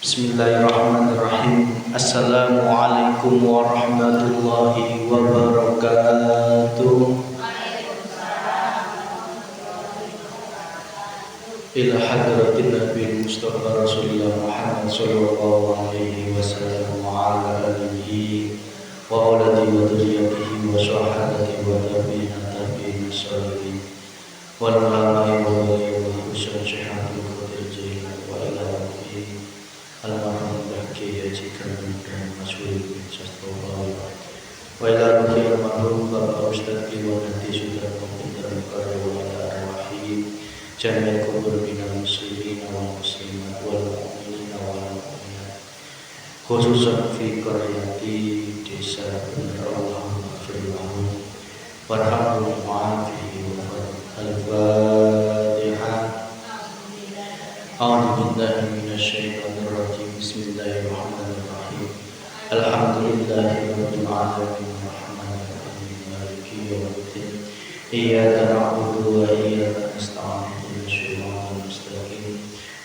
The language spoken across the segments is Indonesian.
Bismillahirrahmanirrahim. Assalamualaikum warahmatullahi wabarakatuh. Ila hadratin Nabi Mustafa Rasulullah Muhammad sallallahu alaihi wasallam wa ala alihi wa auladi wa dzurriyyatihi wa sahabatihi wa tabi'in tabi'in salihin wal ulama'i wal waliyin wa syaikhul qadir jilal wa ila rabbi al-marhum baki yajikan dan masyhur bin sastawal wa ila rabbi al-marhum bapak ustadz wa nanti sudah mempunyai karya wa ila arwahim jami'al kubur minal muslimin wal muslimat wal mu'minin wal mu'minat khususan fi qaryati desa benar Allahumma firlahu warhamhu ma'afihi wa al-fatihah. A'udzu billahi minasyaitonir rajim. Bismillahirrahmanirrahim. Alhamdulillahirabbil alamin arrahmanir rahim maliki yaumiddin. Iyyaka na'budu wa iyyaka nasta'in.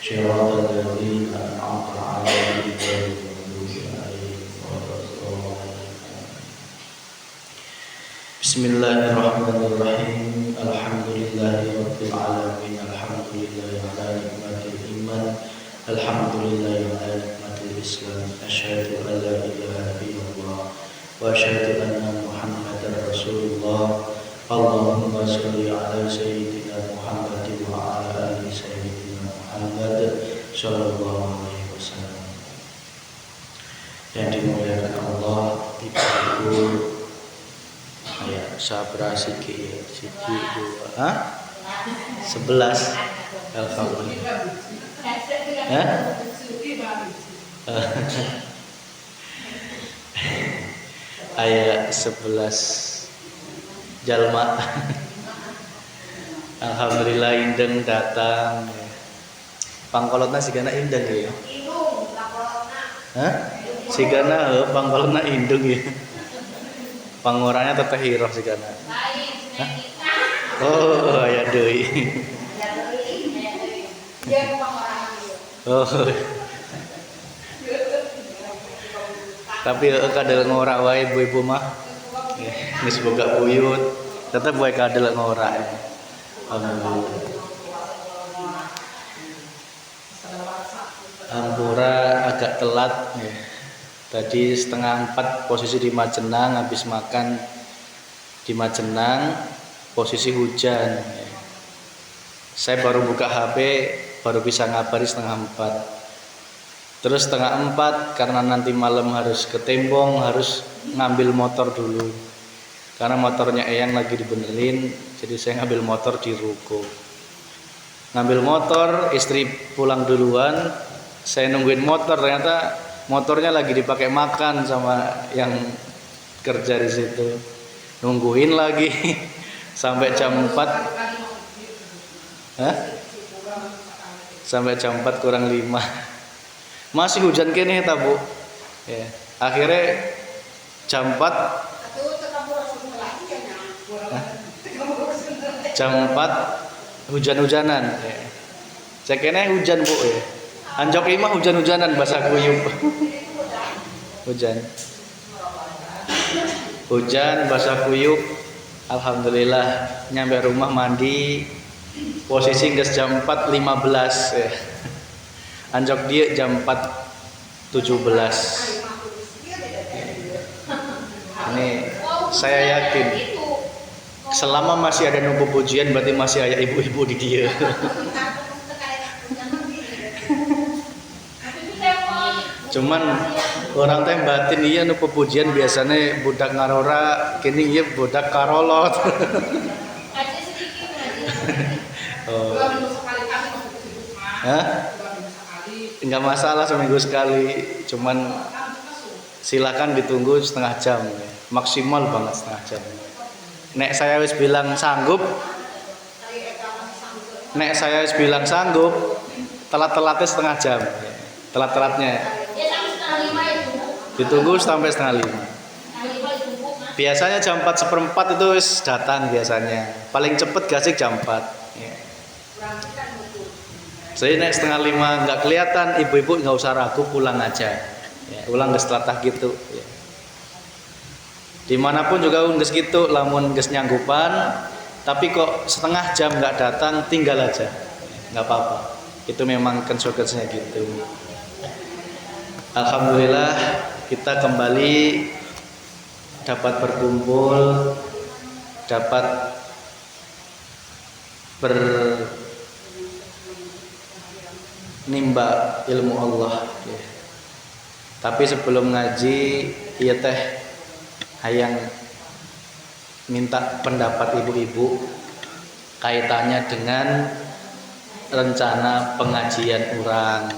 Syiratal ladzina an'amta 'alaihim ghairil maghdubi 'alaihim waladdallin. Bismillahirrahmanirrahim. Alhamdulillahirabbil alamin. Alhamdulillahi 'ala nikmatil iman. Alhamdulillahi 'ala nikmatil islam. Asyhadu an la ilaha illallah wa asyhadu anna Muhammadar Rasulullah. Allahumma shalli 'ala sayyidina Muhammadin wa 'ala ali sayyidina Muhammad sallallahu alaihi wasallam. Yang dimuliakan Allah, Ibu ya, sabra siki ya, siki 2 11 alhamdulillah. Ayat 11 jalma. Alhamdulillah indeng datang. Pangkolotna sigana indeng ya. Indung pangkolotna. Hah? Sigana pangkolotna indung ya. Pangoranya teteh hiroh sigana. Lain sinetita. Oh, aya deui. Dia pangorana ieu. Oh. Tapi kadel ngora wae ibu-ibu mah. Geus boga buyut, tetep wae kadel ngora. Alhamdulillah. Ampura agak telat ya. Tadi 3:30 posisi di Majenang, habis makan di Majenang posisi hujan ya. Saya baru buka HP, baru bisa ngabari 3:30. Terus 3:30 karena nanti malam harus ke Tembong, harus ngambil motor dulu. Karena motornya Eyang lagi dibenerin, jadi saya ngambil motor di ruko. Ngambil motor, istri pulang duluan, saya nungguin motor, ternyata motornya lagi dipakai makan sama yang kerja di situ. Nungguin lagi sampai jam 4. Hah? Sampai jam 4 kurang 5. Masih hujan kene ta, Bu? Ya. Akhirnya jam 4 jam 4 hujan-hujanan ya. Saya kena hujan, Bu ya. Anjok imah hujan-hujanan basah kuyup. Hujan basah kuyup. Alhamdulillah nyampe rumah mandi. Posisi geus jam 4.15 ya. Anjok dia jam 4.17. Ini saya yakin selama masih ada nunggu pujian berarti masih ada ibu-ibu di dia. Cuman orang teh batin iya nu pujian biasanya budak ngarora, kini iya budak karolot. Oh. Hah? Enggak masalah seminggu sekali, cuman silakan ditunggu setengah jam ya. Maksimal banget setengah jam. Nek saya wis bilang sanggup, telat-telatnya setengah jam, telat-telatnya ditunggu sampai setengah 5. Biasanya jam 4:15 itu wis datang biasanya, paling cepet gasik jam 4. Saya naik 4:30 nggak kelihatan, ibu-ibu nggak usah ragu, pulang aja. Ya, ulang geus telatah gitu. Ya. Dimanapun juga geus gitu, lamun geus nyanggupan, tapi kok setengah jam nggak datang, tinggal aja, nggak apa-apa. Itu memang konsekuensinya gitu. Alhamdulillah kita kembali dapat berkumpul, dapat menimba ilmu Allah. Ya. Tapi sebelum ngaji, iya teh hayang minta pendapat ibu-ibu kaitannya dengan rencana pengajian orang.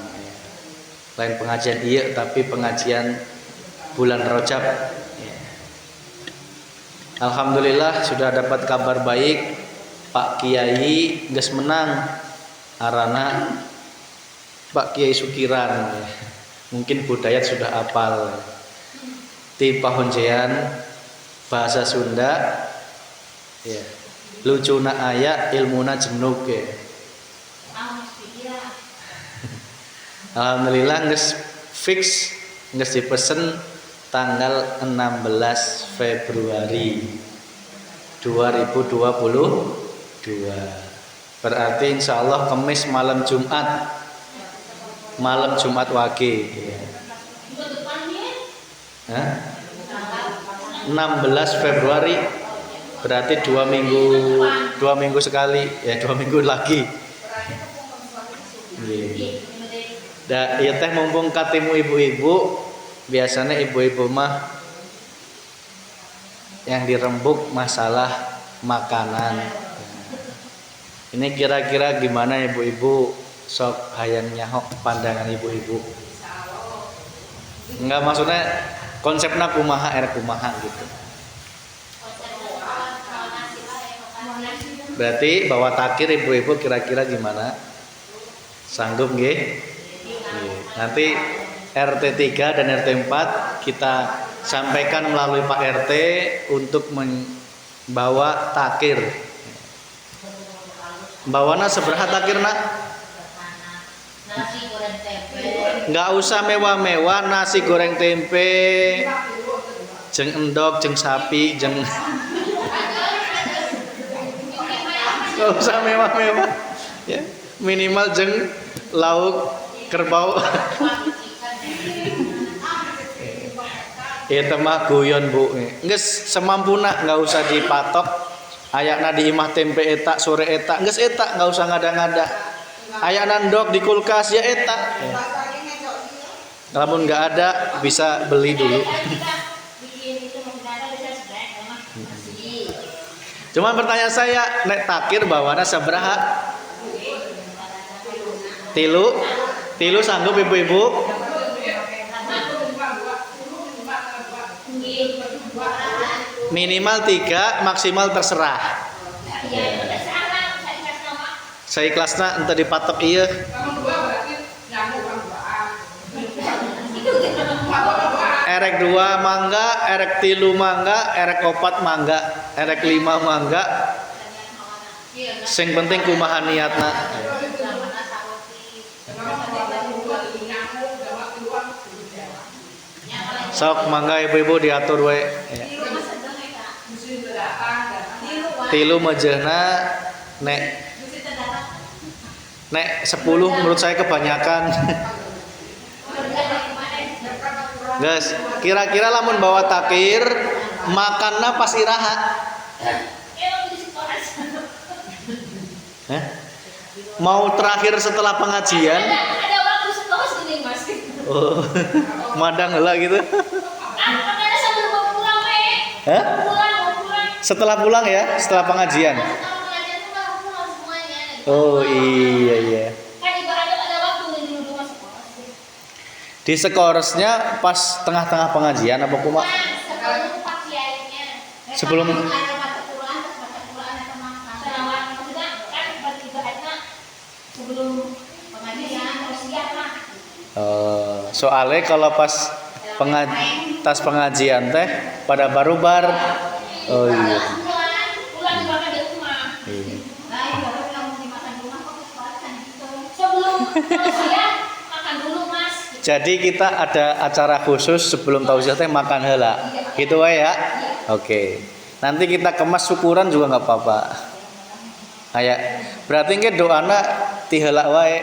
Lain pengajian iya, tapi pengajian bulan Rajab. Ya. Alhamdulillah sudah dapat kabar baik, Pak Kiai geus menang arana Pak Kiai Sukiran. Ya. Mungkin budaya sudah apal. Di Pahonjean bahasa Sunda. Ya. Lucuna aya, ilmuna jenuk ya. Alhamdulillah geus fix, geus dipesen tanggal 16 Februari 2022. Berarti insya Allah Kamis malam Jumat wage. Hah? 16 Februari berarti 2 minggu sekali ya, 2 minggu lagi. Ya teh mumpung katimu ibu-ibu, biasanya ibu-ibu mah yang dirembuk masalah makanan. Ini kira-kira gimana ibu-ibu? Sok hayang nyahok pandangan ibu-ibu. Enggak, maksudnya konsepnya kumaha gitu. Berarti bawa takir ibu-ibu kira-kira gimana? Sanggup nggih? Nanti RT 3 dan RT 4 kita sampaikan melalui Pak RT untuk membawa takir. Bawana seberapa takir nak? Nasi goreng tempe. Nggak usah mewah-mewah, nasi goreng tempe, jeng endog, jeng sapi, jeng. Nggak usah mewah-mewah, ya minimal jeng lauk kerbau. Itu mah guyon bu, nges semampuna, nggak usah dipatok. Ayakna di imah tempe etak sore etak, nges etak, nggak usah ngada-ngada. Ayakna ndok di kulkas ya etak. Namun nggak ada bisa beli dulu. Cuman pertanyaan saya, nek takir bawana sabaraha? Tilu sanggup ibu-ibu? Minimal 3, maksimal terserah. Saya ikhlasna ente dipatok iya. Erek 2 mangga, erek 3 mangga, erek 4 mangga, erek 5 mangga. Sing penting kumaha niatna. Sok mangga ibu-ibu diatur we. Tilu majehna nek 10 menurut saya kebanyakan. Guys, kira-kira lamun bawa takir makanna pas istirahat. Mau terakhir setelah pengajian? Ada waktu setelah sini Mas. Oh, madang heula gitu. Makanya sambil mau pulang Hah? Pulang. Setelah pulang ya, setelah pengajian. Setelah pengajian itu mau pulang semuanya. Oh iya. Kan juga ada waktu di rumah sekolah. Di sekoresnya pas tengah-tengah pengajian apa kumaha? Sebelum Pak Kiainya. Sebelum ada mata Quran atau makan. Selawat maksudnya kan beribadahnya sebelum pengajian harus siap lah. Soalnya kalau pas pengajian teh pada barubar. Oh iya. Pulang dimakan di rumah. Iya. Nah, kalau mau dimakan di rumah kok kesempatan gitu. Sebelum Jadi kita ada acara khusus sebelum tausiah teh makan heula. Gitu wae ya. Oke. Nanti kita kemas syukuran juga nggak apa-apa. Kayak berarti nggih doana ti heula wae.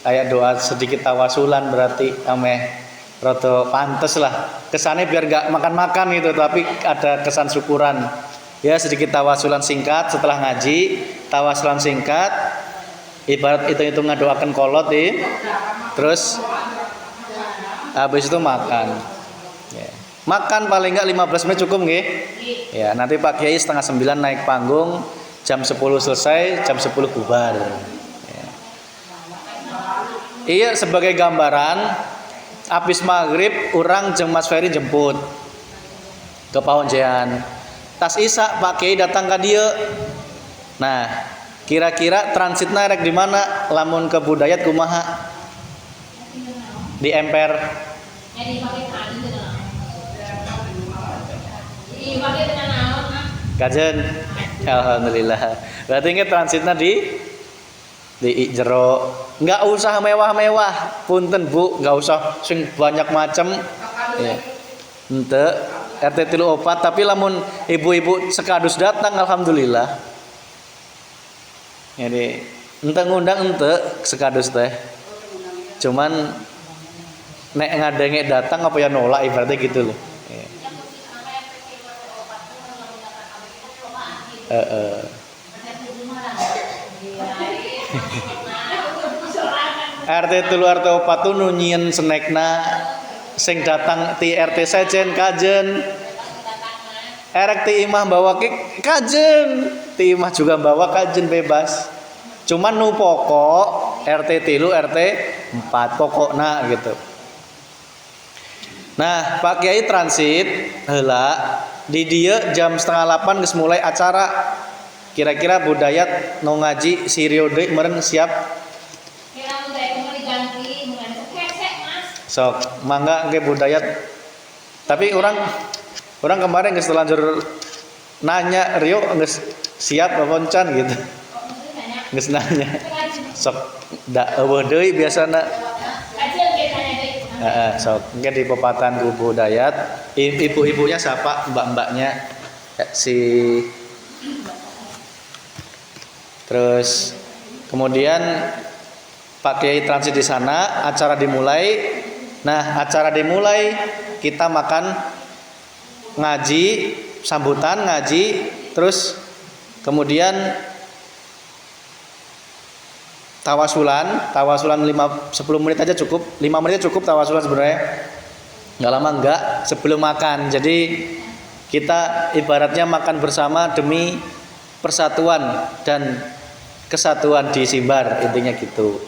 Kayak doa sedikit tawasulan berarti ameh rada pantes lah. Kesannya biar nggak makan-makan gitu, tapi ada kesan syukuran. Ya sedikit tawasulan singkat setelah ngaji, tawasulan singkat. Ibarat itu ngadoakan kolot terus habis itu makan. Ya. Makan paling nggak 15 menit cukup nggih? Ya, nanti Pak Kiai setengah 9 naik panggung, jam 10 selesai, jam 10 bubar. Ya. Iya sebagai gambaran, habis maghrib orang jeung Mas Ferry jemput ke Pahonjean. Tas Isa Pak Kiai datang ke dia. Nah, kira-kira transitnya rek di mana? Lamun ke Budayat kumaha? Di emper. Kajen. Alhamdulillah. Berarti nggak transitnya di jero. Nggak usah mewah-mewah. Punten Bu, nggak usah sing banyak macam. Ya. Ente RT 34 tapi lamun ibu-ibu sekadus datang alhamdulillah. Jadi ente ngundang ente sekadus teh. Cuman nek ngadenge datang apa ya nolak ibaratnya gitu loh. RT 34 tuh nunyin senekna sing datang ti RT sejen kajen. Erek ti imah bawa kajen, ti imah juga bawa kajen bebas. Cuman nu pokok RT 3 RT 4 pokokna gitu. Nah, Pak Kiai transit heula di dia jam 7:30 geus mulai acara. Kira-kira Budayat nu ngaji si Riode meureun siap? Kira Budayat mau diganti mengenai kesek Mas. Sok, mangga ge Budayat. Tapi orang kemarin geus terlanjur nanya Rio geus siap apa encan gitu. Geus nanya. Sok da eueuh deui biasana. Sok nggak di pepatan Budayat, ibu-ibunya siapa, mbak-mbaknya si, terus kemudian Pak Kiai transit di sana, acara dimulai. Nah acara dimulai kita makan, ngaji, sambutan ngaji, terus kemudian tawasulan 10 menit aja cukup, 5 menit cukup tawasulan sebenarnya, nggak lama nggak sebelum makan. Jadi kita ibaratnya makan bersama demi persatuan dan kesatuan di Simbar, intinya gitu.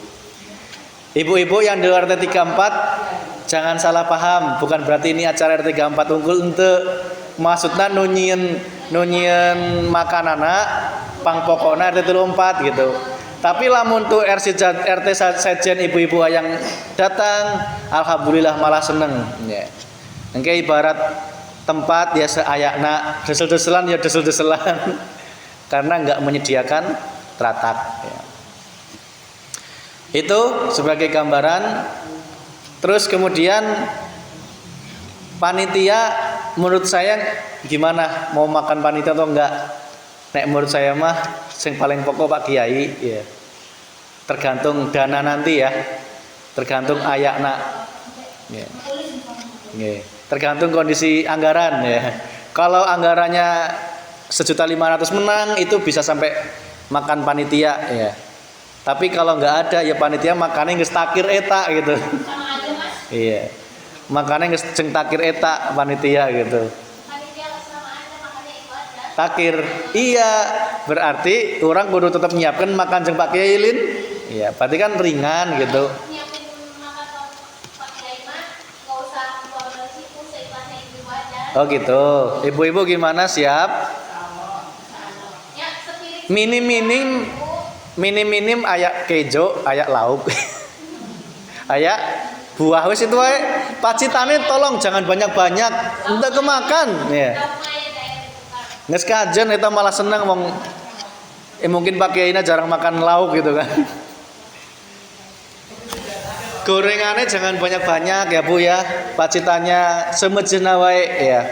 Ibu-ibu yang di RT 34 jangan salah paham, bukan berarti ini acara RT 34 unggul ente, maksudnya nunyin makanana pang pokokna RT 34 gitu. Tapi lamun tuh RT sejen ibu-ibu yang datang, alhamdulillah malah seneng. Ya. Engke ibarat tempat ya seayakna, desel-deselan ya desel-deselan, karena nggak menyediakan teratak. Ya. Itu sebagai gambaran. Terus kemudian panitia, menurut saya gimana? Mau makan panitia atau enggak? Nek menurut saya mah yang paling pokok Pak Kiai ya. Tergantung dana nanti ya. Tergantung ayakna. Ya. Ya. Tergantung kondisi anggaran ya. Kalau anggarannya 1.500.000 menang itu bisa sampai makan panitia ya. Tapi kalau enggak ada ya panitia makannya geus takir eta gitu. Sama aja Mas. Iya. Makannya geus ceng takir eta panitia gitu. Takir, iya, berarti orang kudu tetap nyiapkan makan jeung Pak Kiai Lin. Iya, berarti kan ringan gitu. Nyiapin makan Pak Kiai mah enggak usah keluar dari situ, seikhlasnya ibu aja. Oh gitu. Ibu-ibu gimana, siap? Ya, sepiring. Minim ayak kejo, ayak lauk. Ayak buah wis itu wae. Pacitane tolong jangan banyak-banyak, entek kemakan, ya. Nges kajen eta malah seneng wong mungkin Pak Kiai jarang makan lauk gitu kan. Gorengannya jangan banyak-banyak ya Bu ya. Pacitannya semejena wae ya.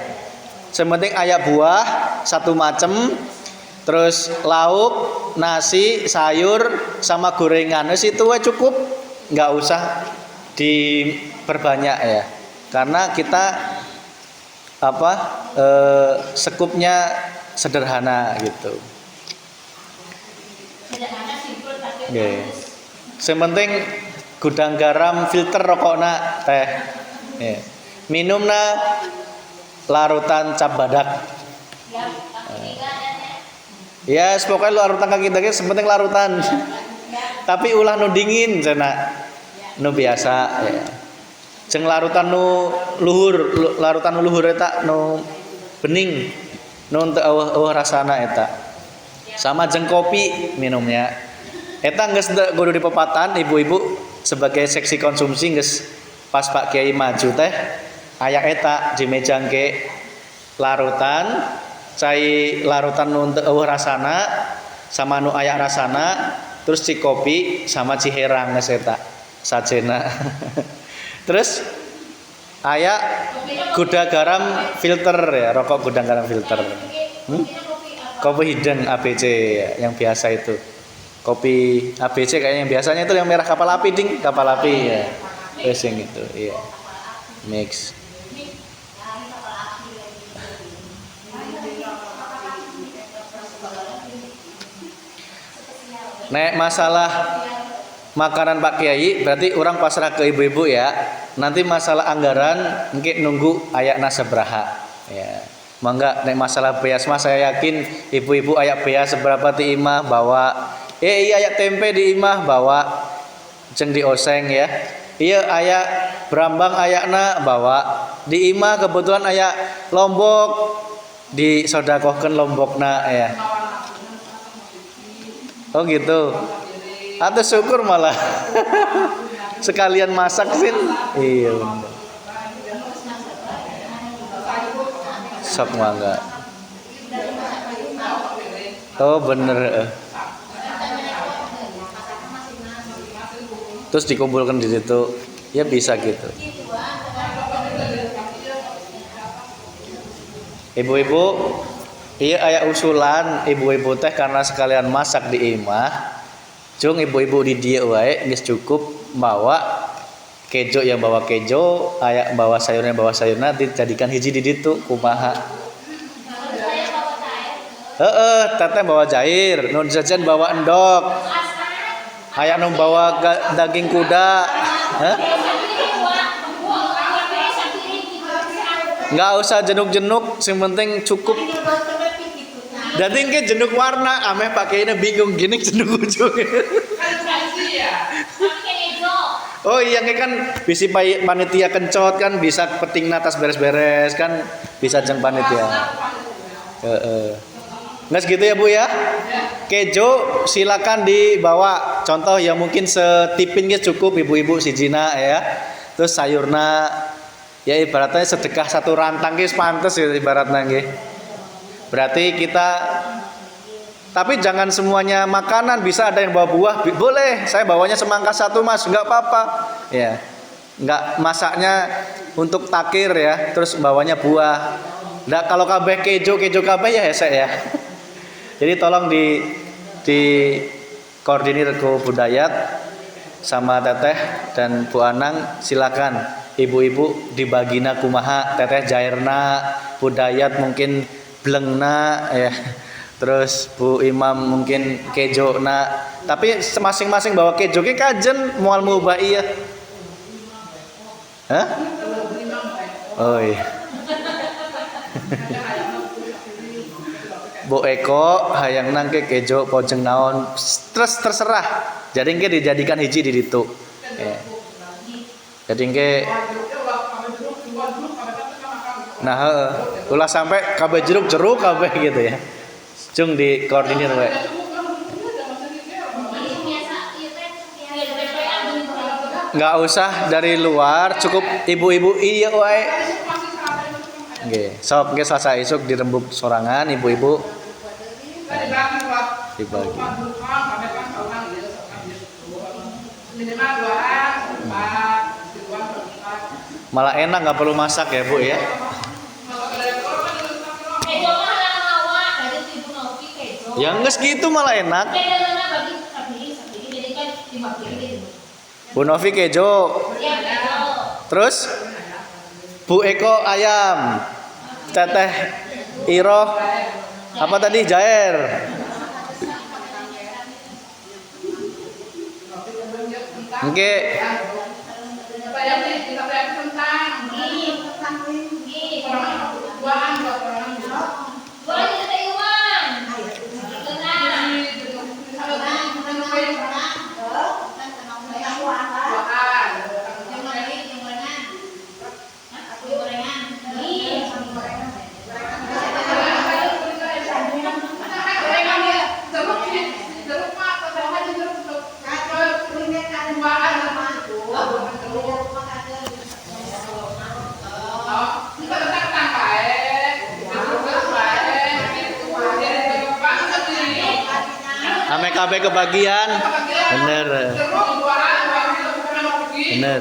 Sementing ayak buah satu macem, terus lauk, nasi, sayur sama gorengan. Wis itu wae cukup. Nggak usah diperbanyak ya. Karena kita sekupnya sederhana gitu. Sederhana simpel tapi Nggih. Sementing gudang garam filter rokokna teh. Nggih. Minumna larutan cap badak. ya kaki tiga Ya, ya. pokoknya larutan kaki tiga sepenting larutan. Tapi ulah nu dingin cenah. Nu biasa ya. Jeung larutan nu luhur eta nu bening. Nu teu eueuh rasana eta. Sama jeung kopi minumnya. Eta geus kudu dipepatan ibu-ibu sebagai seksi konsumsi geus pas Pak Kiai maju teh aya eta di meja engke larutan cai larutan nu teu eueuh rasana sama nu aya rasana terus ci kopi sama ci herang geus eta sajena. Terus aya gudang garam filter ya, rokok gudang garam filter. Kopi hidden ABC ya, yang biasa itu. Kopi ABC kayaknya yang biasanya itu yang merah kapal api ding, kapal api ya. Racing itu, iya. Mix. Nek masalah makanan Pak Kiai berarti orang pasrah ke ibu-ibu ya. Nanti masalah anggaran mungkin nunggu ayakna sebraha ya. Mangga nek masalah beas mah saya yakin ibu-ibu ayak beas seberapa di imah bawa. Iya ayak tempe di imah bawa. Jeung dioseng ya. Iya ayak berambang ayakna bawa. Di imah kebetulan ayak lombok disodakohkeun lombokna ya. Oh gitu. Atau syukur malah sekalian masak sih. Iya. Sok mangga. Oh bener. Terus dikumpulkan di situ. Ya bisa gitu. Ibu-ibu, iya aya usulan ibu-ibu teh karena sekalian masak di imah. Cung ibu-ibu di dia wae geus cukup bawa kejo yang bawa kejo, aya bawa sayurnya dijadikan hiji di ditu kumaha. Heeh, teteh bawa jair, nu jajan bawa endok. Aya nu bawa daging kuda. Heh? Enggak usah jenuk-jenuk, yang penting cukup. Jadi engke jenuk warna, ameh pakainya bingung gini jenuk ujung. Oh iya kan bisa panitia kencot kan bisa peting atas beres-beres kan bisa jeng panitia. Nggak segitu ya Bu ya. Kejo silakan dibawa. Contoh yang mungkin setipin cukup ibu-ibu si Jina ya. Terus sayurna ya ibaratnya sedekah satu rantang guys pantes ya ibaratnya nggih. Berarti kita tapi jangan semuanya makanan, bisa ada yang bawa buah, boleh. Saya bawanya semangka satu Mas, nggak apa-apa. Ya, nggak masaknya untuk takir ya, terus bawanya buah. Nggak kalau kabeh kejo kabeh ya hesek ya. Jadi tolong di koordinir ke Budayat sama Teteh dan Bu Anang, silakan ibu-ibu dibagina kumaha, Teteh jairna, Budayat mungkin blengna ya. Terus Bu Imam mungkin kejo na, tapi masing-masing bawa kejo ke kajen mual mubah iya. Hah? Oh iya. Bu Eko hayang nangke kejo pojeng naon terus terserah. Jadi engke dijadikan hiji di ditu. Ya. Jadi engke nah ulah sampai kabeh jeruk kabeh gitu ya. Cung di koordinir we. Nggak usah dari luar, cukup ibu-ibu iya wae. Nggih, sok nggih Selasa isuk dirembuk sorangan ibu-ibu. Dibagi. Malah enak nggak perlu masak ya Bu ya. Kejo mah halang awak, dari Ibu Novi kejo. Ya nges gitu malah enak. Kejo mana bagi sapi, jadi kan dibagi gitu. Bu Novi kejo. Ya kejo. Terus Bu Eko ayam. Teteh Iro apa tadi Jair. Oke. Boleh kita Iwan. Tenang. Ame kabeh kebagian. Bener. Bener.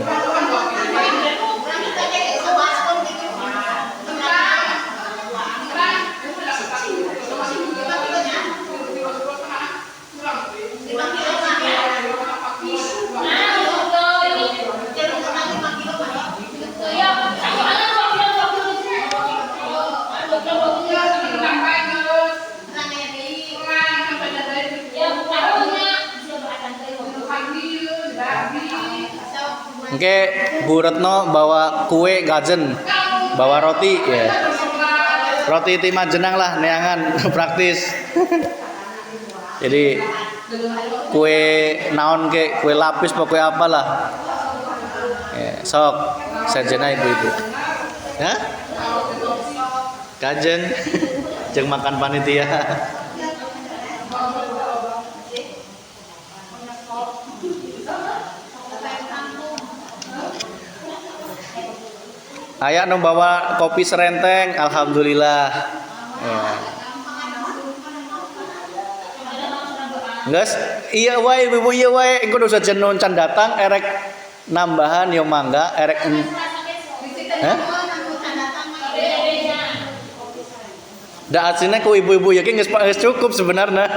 Oke, Bu Retno bawa kue gajen, bawa roti ya. Roti timah jenang lah, neangan praktis. Jadi kue naon ke, kue lapis pokoknya apalah. Ya, sok sajena ibu-ibu. Ya? Gajen, jeng makan panitia. Ayah nu bawa kopi serenteng, alhamdulillah. Ya. Guys, iya wae ibu iya wae, engko dosa jenon can datang erek nambahan yo mangga, erek Hah? Da aslinya ku ibu-ibu ya geus cukup sebenarnya.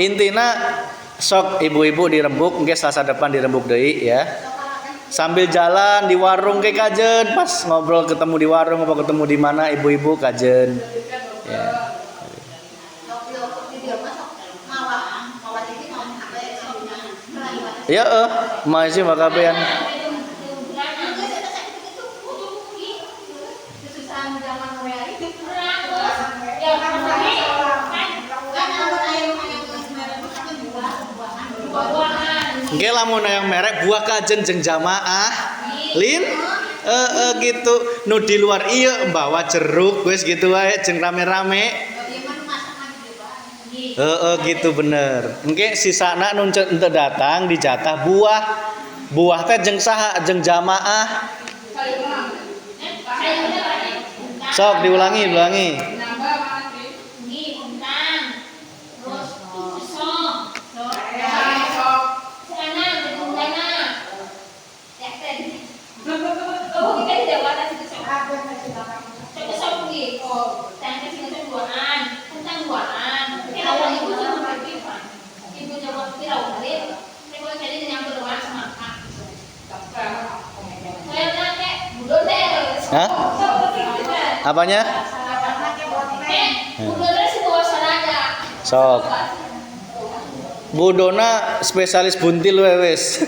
Intina sok ibu-ibu dirembuk, engke Selasa depan dirembuk deui ya. Sambil jalan di warung ke kajen, pas ngobrol ketemu di warung apa ketemu di mana ibu-ibu kajen. Ya. Ya masih makabean. Nggih lamun yang merek buah kajen jeung jamaah. Lin gitu nu di luar iya bawa jeruk wis gitu wae jeung rame-rame. Gitu bener. Engke sisana nu teu datang dijatah buah. Buah teh jeung saha jeung jamaah. Sok diulangi. Hah? Apanya? Sok. Budona spesialis buntil wes.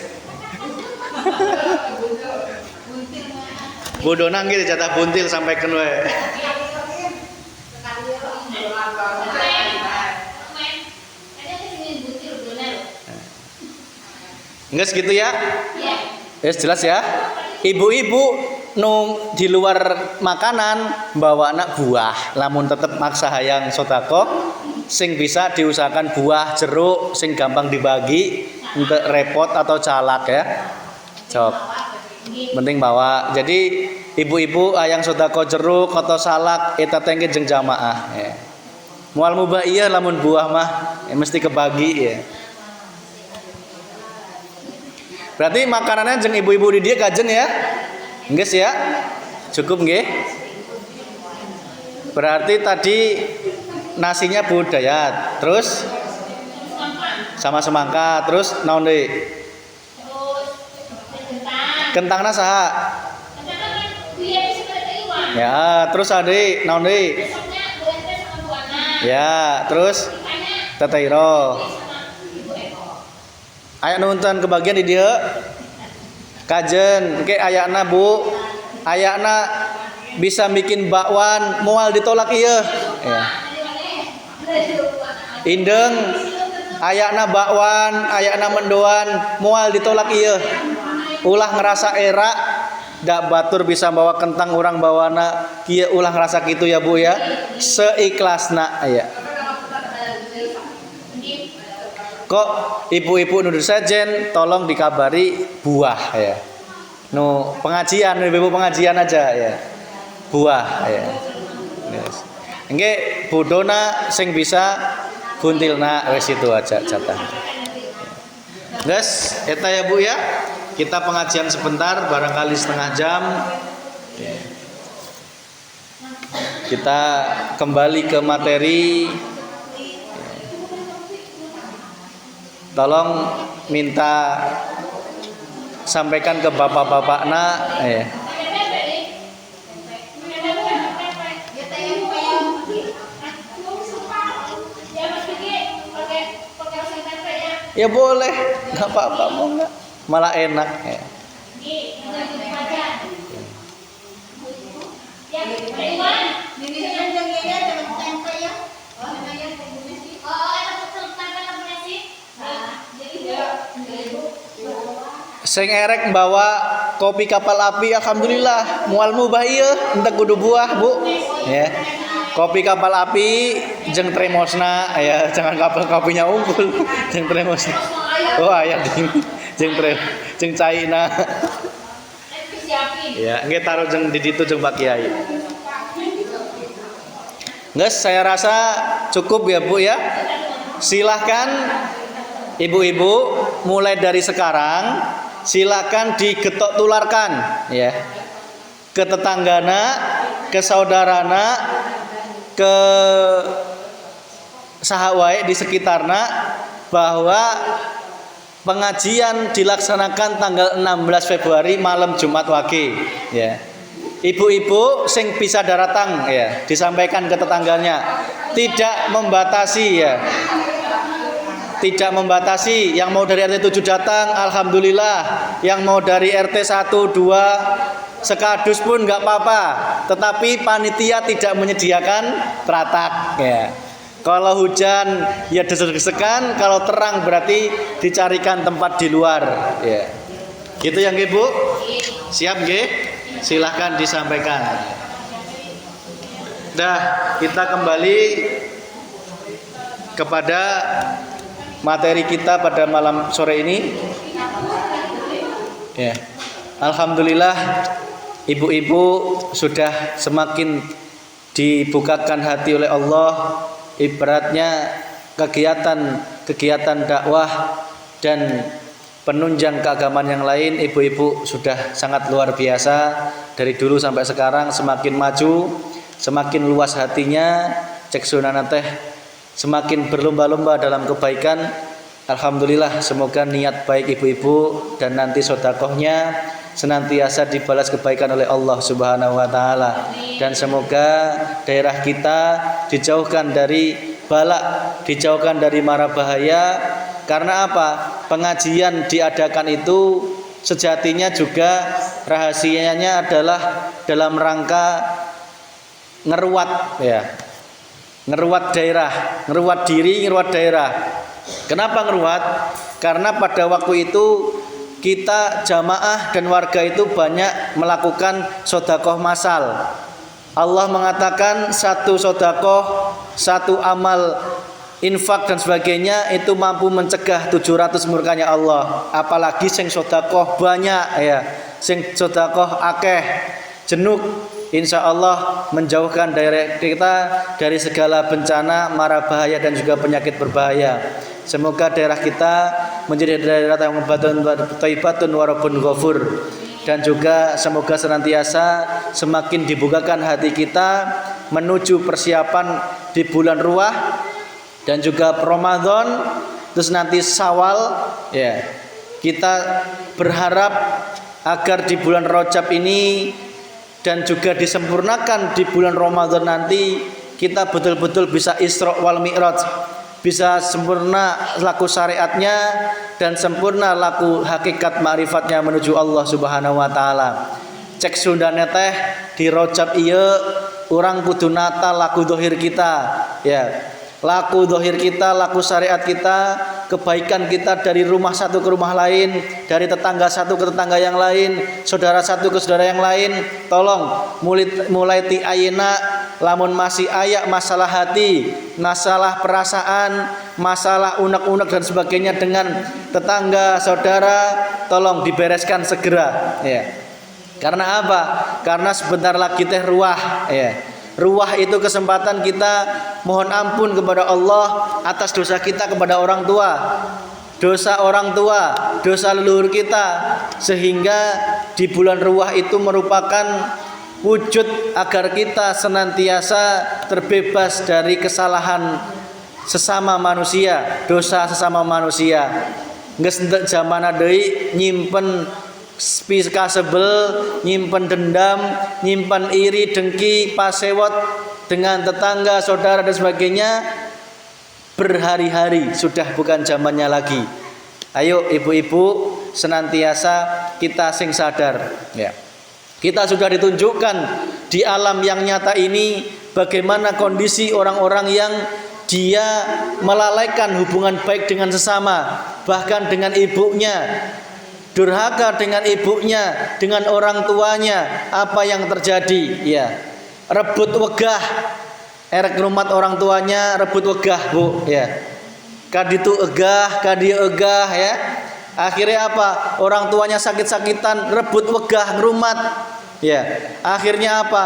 Budona nggih jatah buntil sampai ken we. Nges gitu ya? Yes, jelas ya. Ibu-ibu nu di luar makanan bawa anak buah, lamun tetep maksa hayang sodako, sing bisa diusahakan buah jeruk, sing gampang dibagi, untuk repot atau calak ya. Cok. Penting bawa. Jadi ibu-ibu hayang sodako jeruk atau salak eta tengke jeung jamaah. Ya. Mual mubah iya lamun buah mah mesti kebagi ya. Berarti makanannya jeung ibu-ibu di dia kajen ya. Enggeus ya? Cukup nggih? Berarti tadi nasinya budaya, terus sama semangka, terus naon deui? Kentangna saha? Ya, terus ade naon deui? Ya, terus tetairo. Aya nonton kebagian di dieu. Kajen, engke ayana Bu. Ayana bisa bikin bakwan moal ditolak ieu. Ya. Indeng ayana bakwan, ayana mendoan moal ditolak ieu. Ulah ngerasa era dak batur bisa bawa kentang urang bawana kieu ulah ngerasa kitu ya Bu ya. Seikhlasna aya. Kok ibu-ibu nu sajen tolong dikabari buah ya. Nu pengajian, ibu pengajian aja ya. Buah ya. Yes. Engke budona sing bisa buntilna wis itu aja jatah. Guys, eta ya Bu ya. Kita pengajian sebentar barangkali setengah jam. Kita kembali ke materi. Tolong minta sampaikan ke bapak-bapakna ya. Ya boleh, nggak apa-apa mau nggak, malah enak ya. Sing erek bawa kopi kapal api alhamdulillah mual mubah ieu entek kudu buah Bu ya. Kopi kapal api jeung tremosna ya, jangan kapal kopinya unggul jeung tremosna. Oh aya jeung caina. Ya, nggih taruh jeung di ditu jeung Pak Kiai. Guys, saya rasa cukup ya Bu ya. Silahkan ibu-ibu mulai dari sekarang silakan digetok tularkan ya ke tetanggana, ke saudarana, ke sahawae di sekitarna bahwa pengajian dilaksanakan tanggal 16 Februari malam Jumat Wage ya. Ibu-ibu sing bisa datang ya, disampaikan ke tetangganya. Tidak membatasi ya. Tidak membatasi, yang mau dari RT 7 datang alhamdulillah, yang mau dari RT 1 2 sekadus pun enggak apa-apa, tetapi panitia tidak menyediakan teratak ya. Kalau hujan ya desek-desekan, kalau terang berarti dicarikan tempat di luar ya. Gitu yang Ibu? Siap nggih? Silahkan disampaikan. Dah, kita kembali kepada materi kita pada malam sore ini. Ya. Alhamdulillah ibu-ibu sudah semakin dibukakan hati oleh Allah. Ibaratnya kegiatan dakwah dan penunjang keagamaan yang lain, ibu-ibu sudah sangat luar biasa. Dari dulu sampai sekarang semakin maju, semakin luas hatinya, cek sunana teh semakin berlomba-lomba dalam kebaikan. Alhamdulillah, semoga niat baik ibu-ibu dan nanti sedekahnya senantiasa dibalas kebaikan oleh Allah Subhanahu wa taala, dan semoga daerah kita dijauhkan dari bala, dijauhkan dari mara bahaya. Karena apa? Pengajian diadakan itu sejatinya juga rahasianya adalah dalam rangka ngeruat ya. Ngeruat daerah, ngeruat diri, ngeruat daerah. Kenapa ngeruat? Karena pada waktu itu kita jamaah dan warga itu banyak melakukan sedekah massal. Allah mengatakan satu sedekah, satu amal infak dan sebagainya itu mampu mencegah 700 murkanya Allah. Apalagi sing sedekah banyak ya, sing sedekah akeh, jenuk insya Allah menjauhkan daerah kita dari segala bencana, mara bahaya dan juga penyakit berbahaya. Semoga daerah kita menjadi daerah yang thayyibatun wa rabbun ghafur, dan juga semoga senantiasa semakin dibukakan hati kita menuju persiapan di bulan Ruah dan juga Ramadan, terus nanti Syawal ya. Kita berharap agar di bulan Rajab ini dan juga disempurnakan di bulan Ramadan nanti kita betul-betul bisa Isra wal Mi'raj, bisa sempurna laku syariatnya dan sempurna laku hakikat ma'rifatnya menuju Allah Subhanahu wa taala. Cek sundane teh di Rajab ieu urang kudu nata laku dohir kita ya. Laku dohir kita, laku syariat kita, kebaikan kita dari rumah satu ke rumah lain, dari tetangga satu ke tetangga yang lain, saudara satu ke saudara yang lain. Tolong mulai ti ayeuna lamun masih aya masalah hati, masalah perasaan, masalah unek-unek dan sebagainya dengan tetangga, saudara, tolong dibereskan segera ya. Karena apa? Karena sebentar lagi teh ruah ya. Ruah itu kesempatan kita mohon ampun kepada Allah atas dosa kita kepada orang tua, dosa orang tua, dosa leluhur kita, sehingga di bulan Ruah itu merupakan wujud agar kita senantiasa terbebas dari kesalahan sesama manusia, dosa sesama manusia. Geus henteu zamana deui nyimpen spiska sebel, nyimpen dendam, nyimpen iri, dengki, pasewot dengan tetangga, saudara dan sebagainya berhari-hari sudah bukan zamannya lagi. Ayo ibu-ibu senantiasa kita sing sadar ya. Kita sudah ditunjukkan di alam yang nyata ini bagaimana kondisi orang-orang yang dia melalaikan hubungan baik dengan sesama, bahkan dengan ibunya, durhaka dengan ibunya, dengan orang tuanya. Apa yang terjadi? Ya, rebut wegah, erek ngrumat orang tuanya, rebut wegah bu. Ya, kaditu egah, kadieu egah ya. Akhirnya apa? Orang tuanya sakit-sakitan, rebut wegah ngrumat. Ya, akhirnya apa?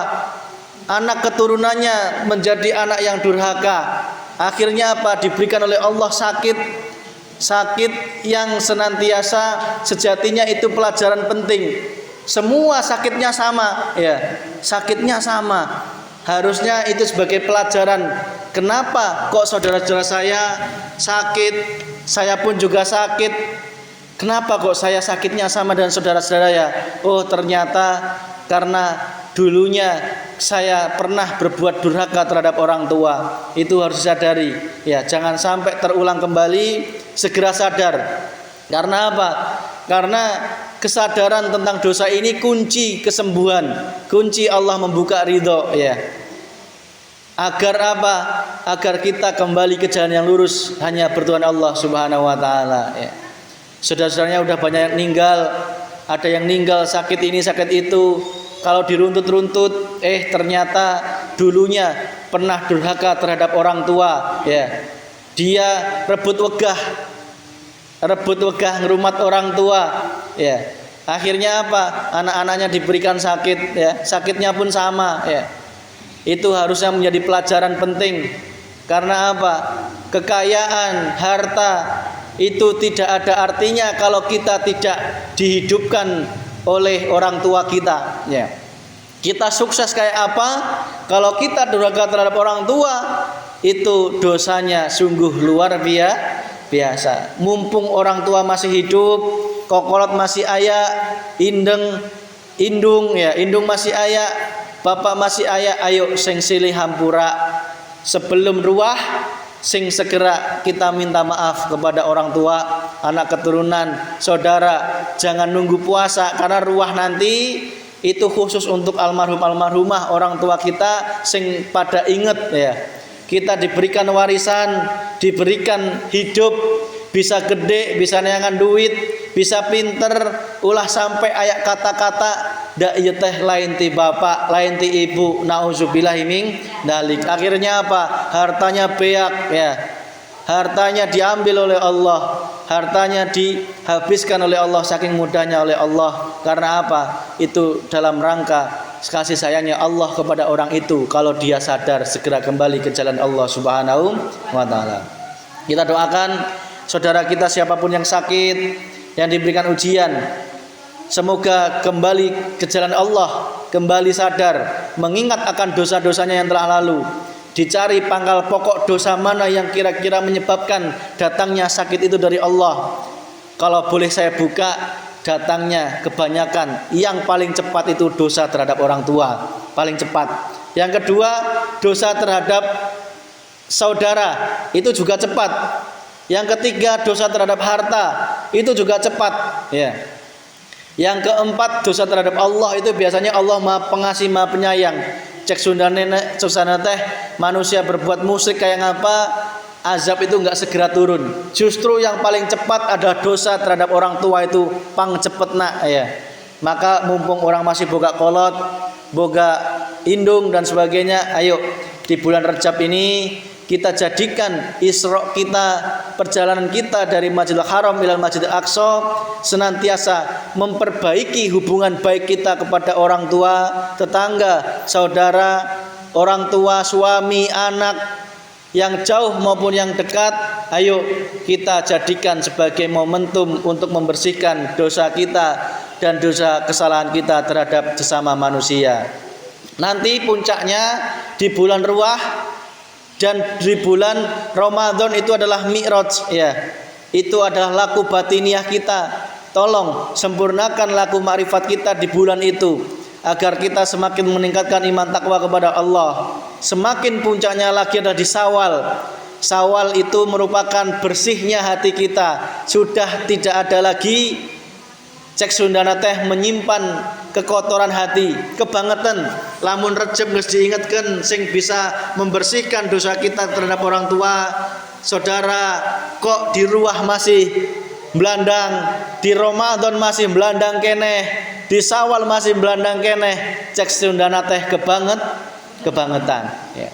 Anak keturunannya menjadi anak yang durhaka. Akhirnya apa? Diberikan oleh Allah sakit yang senantiasa sejatinya itu pelajaran penting. Semua sakitnya sama ya, sakitnya sama. Harusnya itu sebagai pelajaran. Kenapa kok saudara-saudara saya sakit, saya pun juga sakit? Kenapa kok saya sakitnya sama dengan saudara-saudara ya? Oh ternyata karena dulunya saya pernah berbuat durhaka terhadap orang tua. Itu harus disadari ya, jangan sampai terulang kembali. Segera sadar. Karena apa? Karena kesadaran tentang dosa ini kunci kesembuhan, kunci Allah membuka ridho ya. Agar apa? Agar kita kembali ke jalan yang lurus, hanya bertuhan Allah Subhanahu wa taala ya. Saudara-saudaranya udah banyak yang meninggal, ada yang meninggal sakit ini sakit itu. Kalau diruntut-runtut, ternyata dulunya pernah durhaka terhadap orang tua ya. Dia rebut wegah ngerumat orang tua ya. Akhirnya apa? Anak-anaknya diberikan sakit ya. Sakitnya pun sama ya. Itu harusnya menjadi pelajaran penting. Karena apa? Kekayaan, harta itu tidak ada artinya kalau kita tidak dihidupkan oleh orang tua kita ya. Kita sukses kayak apa? Kalau kita durhaka terhadap orang tua, itu dosanya sungguh luar biasa. Mumpung orang tua masih hidup, kokolot masih aya, indung masih aya, bapak masih aya, ayo sing silih hampura sebelum ruah, sing segera kita minta maaf kepada orang tua, anak keturunan, saudara. Jangan nunggu puasa karena ruah nanti itu khusus untuk almarhumah orang tua kita sing pada inget ya. Kita diberikan warisan, diberikan hidup, bisa gede, bisa neangan duit, bisa pinter, ulah sampai ayak kata-kata dak ieu teh lain ti bapak, lain ti ibu, nauzubillahi min dalik. Akhirnya apa? Hartanya beak ya. Hartanya diambil oleh Allah, hartanya dihabiskan oleh Allah saking mudahnya oleh Allah. Karena apa? Itu dalam rangka kasih sayangnya Allah kepada orang itu kalau dia sadar segera kembali ke jalan Allah Subhanahu wa taala. Kita doakan saudara kita siapapun yang sakit, yang diberikan ujian, semoga kembali ke jalan Allah, kembali sadar, mengingat akan dosa-dosanya yang telah lalu. Dicari pangkal pokok dosa mana yang kira-kira menyebabkan datangnya sakit itu dari Allah. Kalau boleh saya buka, datangnya kebanyakan yang paling cepat itu dosa terhadap orang tua, paling cepat. Yang kedua, dosa terhadap saudara, itu juga cepat. Yang ketiga, dosa terhadap harta, itu juga cepat, ya. Yang keempat, dosa terhadap Allah, itu biasanya Allah Maha Pengasih, Maha Penyayang. Cek Sunda nenek, susana teh, manusia berbuat musyrik kayak ngapa, azab itu enggak segera turun. Justru yang paling cepat ada dosa terhadap orang tua itu pang cepet nak, ya. Maka mumpung orang masih boga kolot, boga indung dan sebagainya, ayo di bulan Rajab ini kita jadikan Isra kita, perjalanan kita dari Masjidil Haram ila Masjidil Aqsa senantiasa memperbaiki hubungan baik kita kepada orang tua, tetangga, saudara, orang tua, suami, anak, yang jauh maupun yang dekat. Ayo kita jadikan sebagai momentum untuk membersihkan dosa kita dan dosa kesalahan kita terhadap sesama manusia. Nanti puncaknya di bulan Ruah dan di bulan Ramadan itu adalah Mi'raj, ya. Itu adalah laku batiniah kita. Tolong sempurnakan laku ma'rifat kita di bulan itu agar kita semakin meningkatkan iman takwa kepada Allah. Semakin puncaknya lagi adalah di Syawal. Syawal itu merupakan bersihnya hati kita. Sudah tidak ada lagi cek Sundana teh menyimpan kekotoran hati, kebangetan. Lamun Rejab geus diingatkan sing bisa membersihkan dosa kita terhadap orang tua, saudara, kok di Ruah masih belandang, di Ramadan masih belandang keneh, di Syawal masih belandang keneh. Cek Sundana teh kebangetan, ya.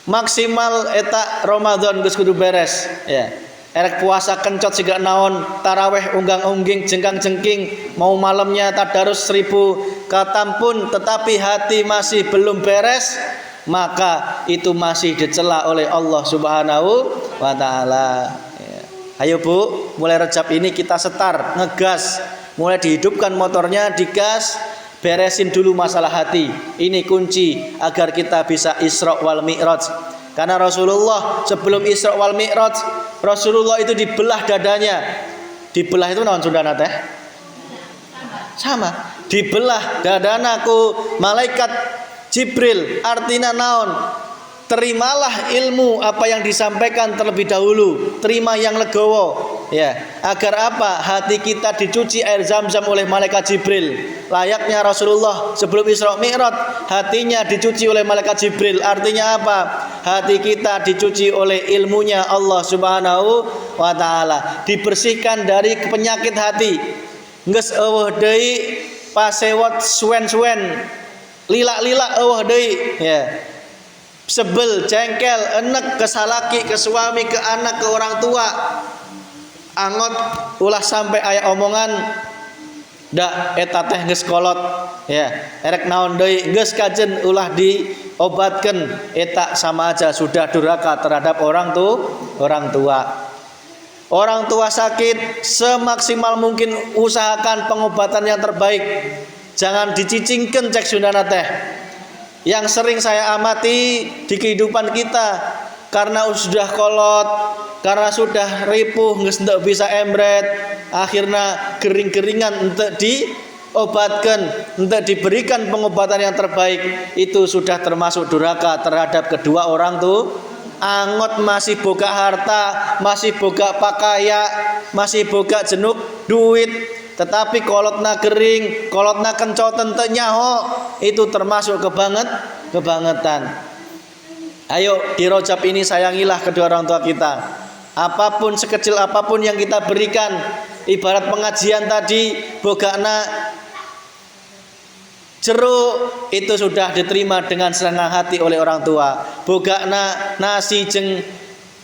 Maksimal eta Ramadan geus kudu beres, ya. Erek puasa kencot siga naon, taraweh unggang-ungging, jengkang-jengking, mau malamnya tadarus 1000 khatam pun tetapi hati masih belum beres, maka itu masih dicela oleh Allah Subhanahu wa taala. Ya. Ayo Bu, mulai Rajab ini kita setar, ngegas, mulai dihidupkan motornya, digas, beresin dulu masalah hati. Ini kunci agar kita bisa Isra wal Mi'raj. Karena Rasulullah sebelum Isra wal Mi'raj, Rasulullah itu dibelah dadanya. Dibelah itu naon Sundana teh? Sama. Dibelah dadana ku malaikat Jibril. Artinya naon? Terimalah ilmu apa yang disampaikan terlebih dahulu. Terima yang legowo, ya. Agar apa? Hati kita dicuci air Zam-Zam oleh malaikat Jibril. Layaknya Rasulullah sebelum Isra Mi'raj, hatinya dicuci oleh malaikat Jibril. Artinya apa? Hati kita dicuci oleh ilmunya Allah Subhanahu wa taala. Dibersihkan dari penyakit hati. Geus eueuh deui pasewot suwen-suwen, lila-lila eueuh deui, ya. Sebel, jengkel, enek ke salaki, ke suami, ke anak, ke orang tua. Angot ulah sampai aya omongan da eta teh geus kolot, ya. Erek naon deui geus kajen ulah diobatkeun, eta sama aja sudah durhaka terhadap orang tua. Orang tua sakit, semaksimal mungkin usahakan pengobatan yang terbaik. Jangan dicicingkeun cek Sundana teh. Yang sering saya amati di kehidupan kita, karena sudah kolot, karena sudah ripuh, geus teu bisa embret, akhirnya kering-keringan untuk diobatkan, untuk diberikan pengobatan yang terbaik, itu sudah termasuk durhaka terhadap kedua orang tuh. Angot masih boga harta, masih boga pakaya, masih boga jenuk duit, tetapi kolotna kering, kolotna kencoten teu nyaho, itu termasuk kebangetan. Ayo di Rajab ini sayangilah kedua orang tua kita. Apapun sekecil apapun yang kita berikan, ibarat pengajian tadi, bogana jeruk itu sudah diterima dengan senang hati oleh orang tua. Bogana nasi jeng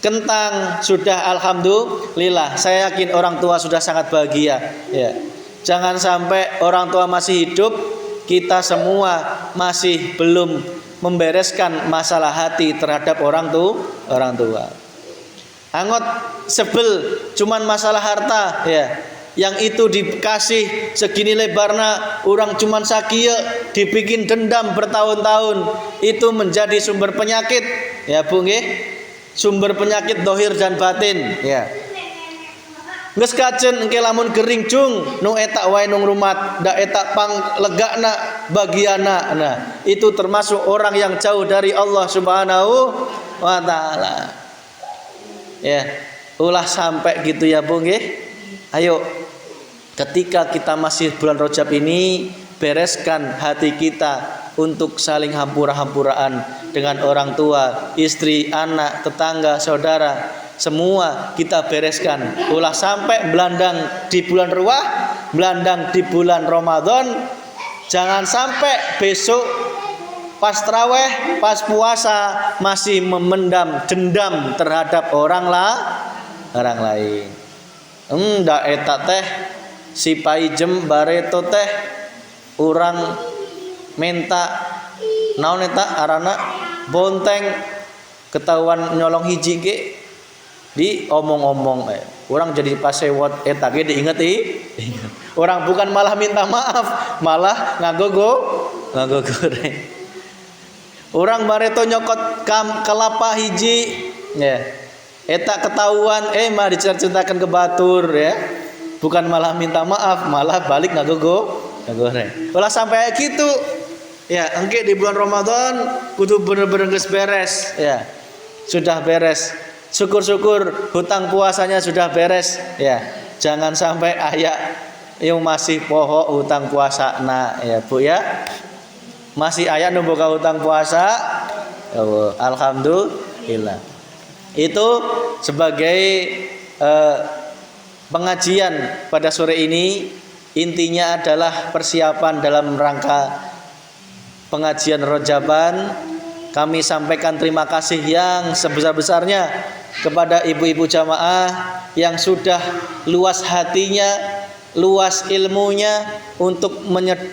kentang sudah alhamdulillah. Saya yakin orang tua sudah sangat bahagia, ya. Jangan sampai orang tua masih hidup kita semua masih belum membereskan masalah hati terhadap orang tua. Angot sebel cuman masalah harta ya. Yang itu dikasih segini lebarnya, orang cuman sakia dibikin dendam bertahun-tahun, itu menjadi sumber penyakit ya Bu nggih. Sumber penyakit dohir dan batin ya. Geus kajen engke lamun gering cung nu etak wae nung rumat, ndak etak pang legakna bagiana. Nah, itu termasuk orang yang jauh dari Allah Subhanahu wa taala. Ya, ulah sampai gitu ya Bu nggih. Ayo, ketika kita masih bulan Rajab ini, bereskan hati kita untuk saling hampura-hampuraan dengan orang tua, istri, anak, tetangga, saudara. Semua kita bereskan. Ulah sampai belandang di bulan Ruah, belandang di bulan Ramadan. Jangan sampai besok pas traweh, pas puasa masih memendam dendam terhadap orang lain. Ndak eta teh si paijem bareto teh urang menta naon eta arana bonteng ketahuan nyolong hiji ge di omong-omong orang jadi pasewot eta ge diinget orang bukan malah minta maaf, malah ngagogoreng. Orang bareto nyokot kelapa hiji ya. Eta ketahuan mah diceritakan ke batur ya. Bukan malah minta maaf, malah balik ngagoreng. Ulah sampai gitu. Ya, engke di bulan Ramadan kudu bener-bener geus beres ya. Sudah beres. Syukur-syukur hutang puasanya sudah beres ya. Jangan sampai aya yang masih poho hutang puasa ya Bu ya. Masih aya nu boga hutang puasa. Alhamdulillah. Itu sebagai pengajian pada sore ini, intinya adalah persiapan dalam rangka pengajian Rajaban. Kami sampaikan terima kasih yang sebesar-besarnya kepada ibu-ibu jamaah yang sudah luas hatinya, luas ilmunya untuk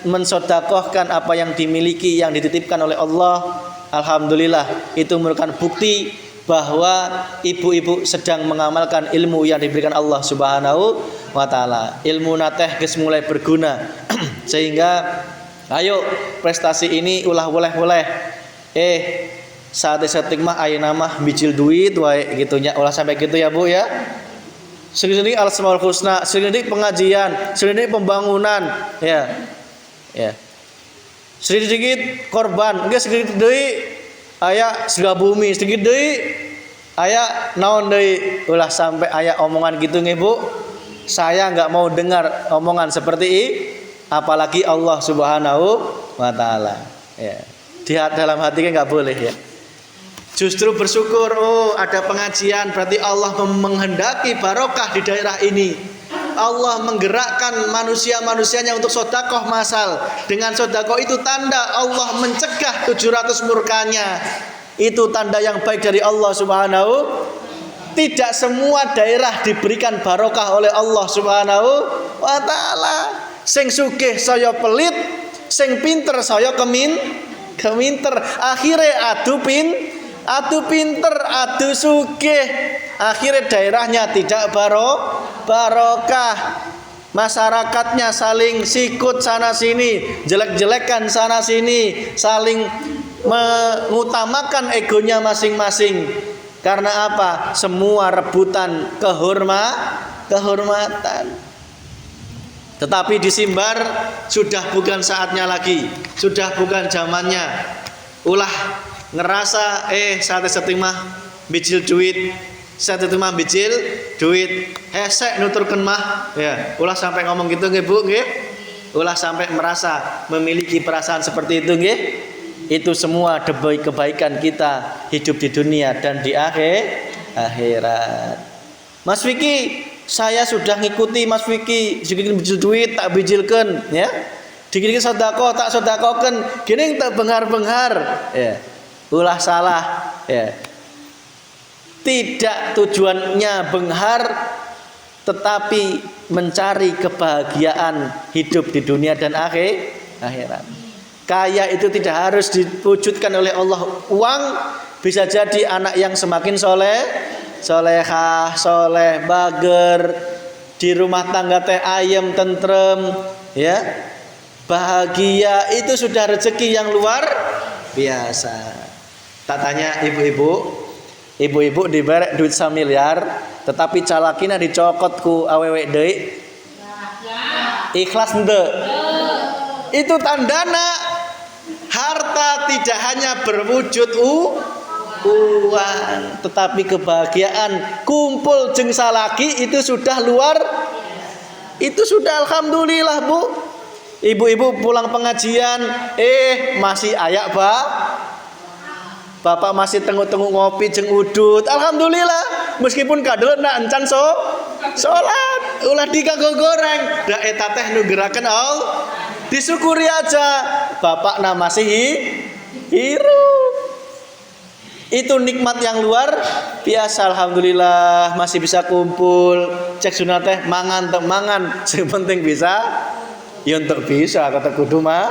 mensedekahkan apa yang dimiliki, yang dititipkan oleh Allah. Alhamdulillah, itu merupakan bukti bahwa ibu-ibu sedang mengamalkan ilmu yang diberikan Allah Subhanahu wa taala. Ilmu nateh geus mulai berguna. Sehingga ayo prestasi ini ulah boleh-boleh. Saat mah ayeuna mah bicil duit wae gitu nya. Ulah sampai gitu ya Bu ya. Sedikit al-asmaul husna, sedikit pengajian, sedikit pembangunan ya. Ya. Sedikit korban, geus sedikit deui aya surga bumi, sedikit deui aya naon deui. Ulah sampai aya omongan gitu nggih Bu. Saya enggak mau dengar omongan seperti ini, apalagi Allah Subhanahu wa taala. Ya. Di dalam hati enggak boleh ya. Justru bersyukur, ada pengajian, berarti Allah menghendaki barokah di daerah ini. Allah menggerakkan manusia-manusianya untuk sedekah masal. Dengan sedekah itu tanda Allah mencegah 700 murkanya. Itu tanda yang baik dari Allah Subhanahu. Tidak semua daerah diberikan barokah oleh Allah Subhanahu wa taala. Sing sugih saya pelit, sing pinter saya keminter. Akhirnya adu pinter, adu sugih. Akhirnya daerahnya tidak barokah. Masyarakatnya saling sikut sana sini, jelek-jelekan sana sini, saling mengutamakan egonya masing-masing. Karena apa? Semua rebutan kehormatan. Tetapi disimbar sudah bukan saatnya lagi, sudah bukan zamannya. Ulah ngerasa saat setting mah bicil duit, saat itu mah bicil duit, hesek nuturkeun mah ya. Ulah sampai ngomong gitu nggih Bu nggih. Ulah sampai merasa memiliki perasaan seperti itu nggih. Itu semua demi kebaikan kita hidup di dunia dan di akhirat. Mas Vicky, saya sudah ngikuti Mas Vicky, bikin bijil duit tak bijilkeun ya. Dikit sedekah tak sedekahkeun, gini tak benghar-benghar ya. Ulah salah ya. Tidak tujuannya benghar, tetapi mencari kebahagiaan hidup di dunia dan akhirat. Kaya itu tidak harus diwujudkan oleh Allah uang, bisa jadi anak yang semakin soleh, solehah, soleh, bager, di rumah tangga teh ayem, tentrem, ya, bahagia, itu sudah rezeki yang luar biasa. Tak tanya ibu-ibu diberek duit 1 miliar, tetapi calakina dicokot ku awewe deui. Ikhlas ente. Itu tandana harta tidak hanya berwujud uang, tetapi kebahagiaan kumpul jeung salaki itu sudah luar, itu sudah alhamdulillah Bu. Ibu-ibu pulang pengajian, masih ayak bapak masih tenguk-tenguk ngopi jeung udut, alhamdulillah. Meskipun kadelna encan salat, ulah dikagok goreng, da eta teh nu gerakeun Allah. Disyukuri aja, bapakna masih hirup. Itu nikmat yang luar biasa, alhamdulillah masih bisa kumpul. Cek sunat teh mangan teu mangan, sing penting bisa. Ya untuk bisa kata kudu mah.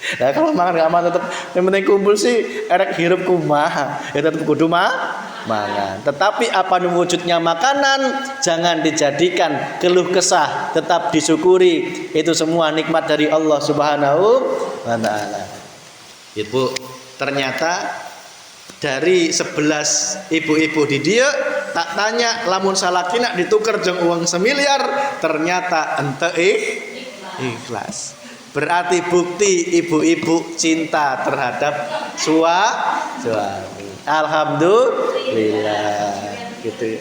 Nah, kalau makan gak aman tetap yang penting kumpul sih erek hirup kumaha. Ya tetap kudu mangan. Tetapi apa wujudnya makanan jangan dijadikan keluh kesah, tetap disyukuri. Itu semua nikmat dari Allah Subhanahu wa taala. Ibu, ternyata dari 11 ibu-ibu di dia tak tanya lamun salakina ditukar jeung uang 1 miliar, ternyata ente ikhlas. Berarti bukti ibu-ibu cinta terhadap suami. Alhamdulillah gitu.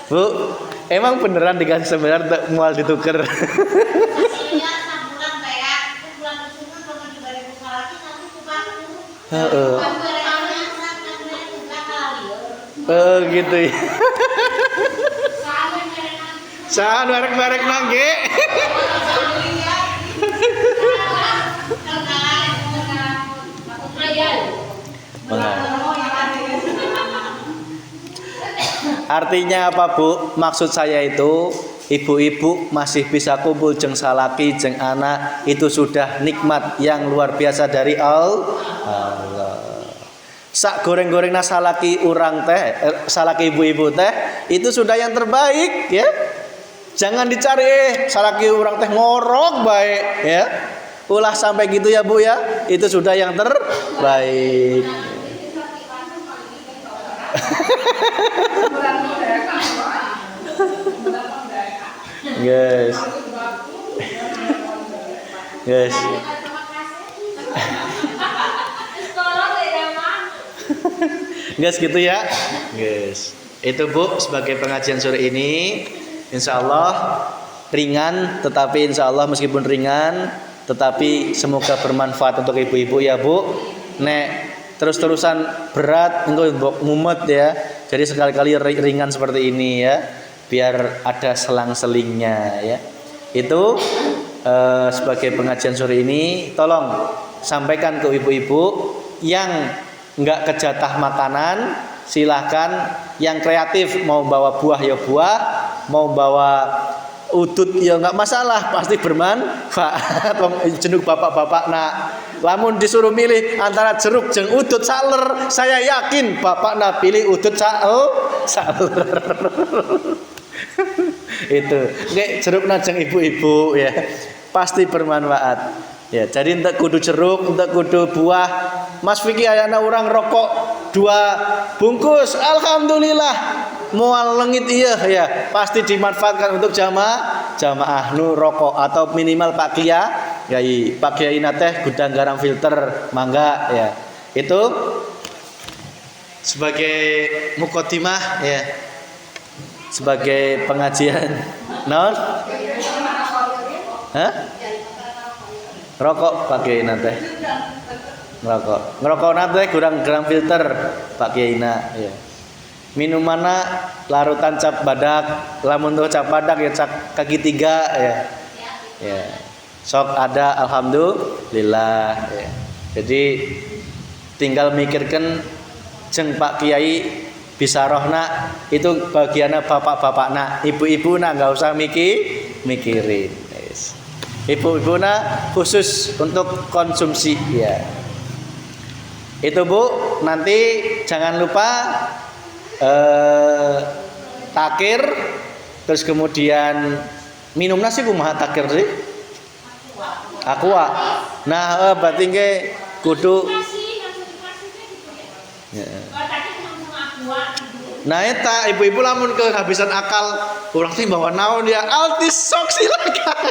Bu, emang beneran dikasih 1 miliar mual ditukar? Gitu ya. Saan barek-barek nangge. Artinya apa Bu? Maksud saya itu ibu-ibu masih bisa kumpul jeung salaki jeung anak, itu sudah nikmat yang luar biasa dari Allah. Sak goreng-goreng salaki urang teh, salaki ibu-ibu teh, itu sudah yang terbaik ya. Jangan dicari salaki urang teh ngorok baik ya. Ulah sampai gitu ya Bu ya. Itu sudah yang terbaik. Guys. Guys gitu ya. Guys. Itu Bu sebagai pengajian sore ini. Insya Allah ringan, tetapi insya Allah meskipun ringan, tetapi semoga bermanfaat untuk ibu-ibu ya Bu. Nek terus-terusan berat untuk mumet ya. Jadi sekali-kali ringan seperti ini ya, biar ada selang-selingnya ya. Itu sebagai pengajian sore ini, tolong sampaikan ke ibu-ibu yang enggak kejatah makanan, silahkan. Yang kreatif mau bawa buah ya buah, mau bawa udut ya enggak masalah, pasti bermanfaat. Jenuk bapak-bapak nak, lamun disuruh milih antara jeruk jeung udut saler, saya yakin bapak nak pilih udut saler. Itu nggih jerukna jeung ibu-ibu ya, pasti bermanfaat. Ya, jadi entek kudu jeruk, entek kudu buah. Mas Vicky ayana orang rokok 2 bungkus, alhamdulillah. Moal lengit iya ya, pasti dimanfaatkan untuk jamaah nu rokok atau minimal Pak Kiai teh gudang garam filter, mangga ya. Itu sebagai mukotimah ya. Sebagai pengajian. Non? Hah? Rokok Pak Kiai nate. Ngerokok nate kurang gram filter Pak Kiai ya. Minumanna larutan cap badak, lamun tuh cap badak ya cap kaki 3 ya. Ya. Sok ada alhamdulillah ya. Jadi tinggal mikirkan jeung Pak Kiai bisa rohna itu bagiannya bapak-bapakna, ibu-ibu nak enggak usah mikirin. Ibu-ibu khusus untuk konsumsi ya. Itu Bu, nanti jangan lupa takir, terus kemudian minum nasi kumaha takir sih? Aqua. Nah, berarti nge kudu ya. Nah, eta ibu-ibu lamun kehabisan akal, urang teh bawa naon ya? Altis sok silakan.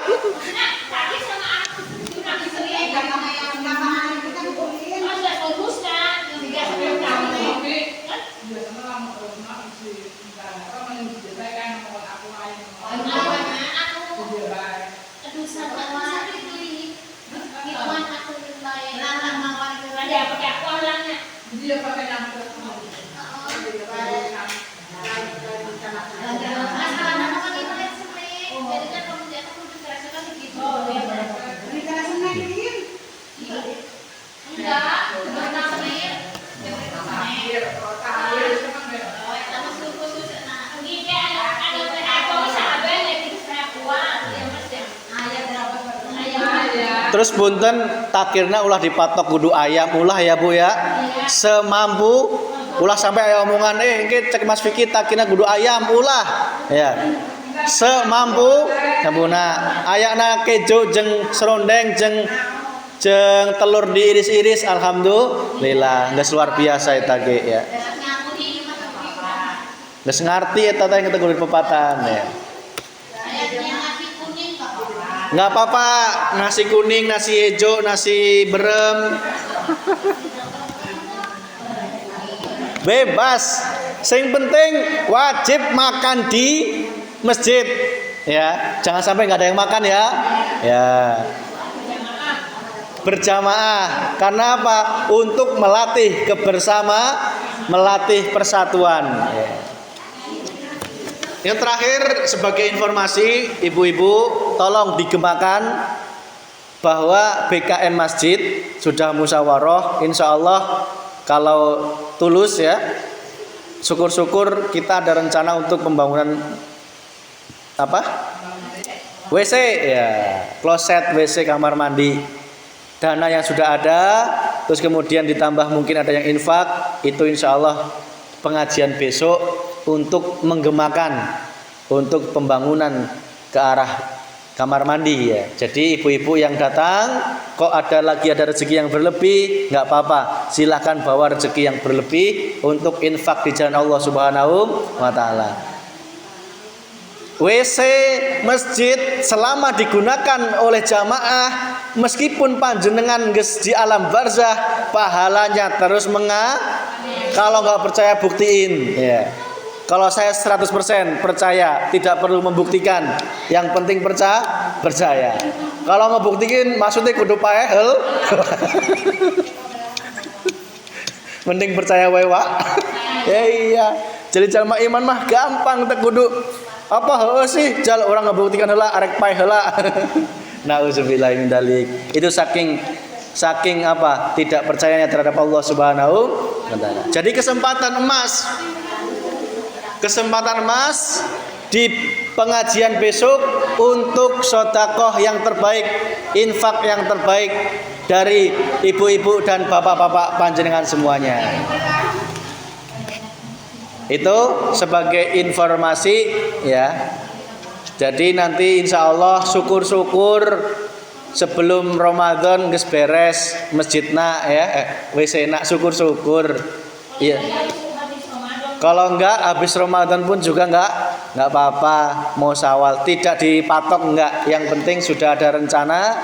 Terus punten takirna ulah dipatok kudu ayam ulah ya Bu ya. Semampu ulah sampai aya omongan engke cek Mas Fikri takirna kudu ayam ulah ya. Semampu sabuna ayana kejo jeung serondeng jeung telur diiris-iris alhamdulillah geus luar biasa eta ge ya. Geus ngarti eta teh yang kudu pepatan ya. Nggak apa-apa, nasi kuning, nasi hijau, nasi berem. Bebas. Sing penting wajib makan di masjid. Ya, jangan sampai nggak ada yang makan ya. Ya. Berjamaah. Karena apa? Untuk melatih melatih persatuan. Ya. Yang terakhir sebagai informasi ibu-ibu tolong digemakan bahwa BKN Masjid sudah musyawarah, insya Allah kalau tulus ya, syukur-syukur kita ada rencana untuk pembangunan apa? WC ya, kloset, WC, kamar mandi. Dana yang sudah ada, terus kemudian ditambah mungkin ada yang infak, itu insya Allah pengajian besok untuk menggemakan untuk pembangunan ke arah kamar mandi ya. Jadi ibu-ibu yang datang kok ada rezeki yang berlebih, nggak apa-apa, silahkan bawa rezeki yang berlebih untuk infak di jalan Allah Subhanahu wa taala. WC masjid selama digunakan oleh jamaah meskipun panjenengan geus di alam barzah pahalanya terus kalau nggak percaya buktiin ya. Kalau saya 100% percaya, tidak perlu membuktikan. Yang penting percaya. Kalau ngebuktikin maksudnya kudu paehel. Mending percaya wae wa. Ya iya. Jadi jalma iman mah gampang teh kudu apa heuh sih jal orang ngebuktikan heula arek paeh heula. Nauzubillahi min dzalik. Itu saking apa? Tidak percayanya terhadap Allah Subhanahu wa taala. Jadi kesempatan emas di pengajian besok untuk sedekah yang terbaik, infak yang terbaik dari ibu-ibu dan bapak-bapak panjenengan semuanya. Itu sebagai informasi ya. Jadi nanti insya Allah syukur-syukur sebelum Ramadan geus beres masjidna ya, WC-na syukur-syukur. Iya. Kalau enggak habis Ramadan pun juga enggak apa-apa, mau Syawal tidak dipatok enggak. Yang penting sudah ada rencana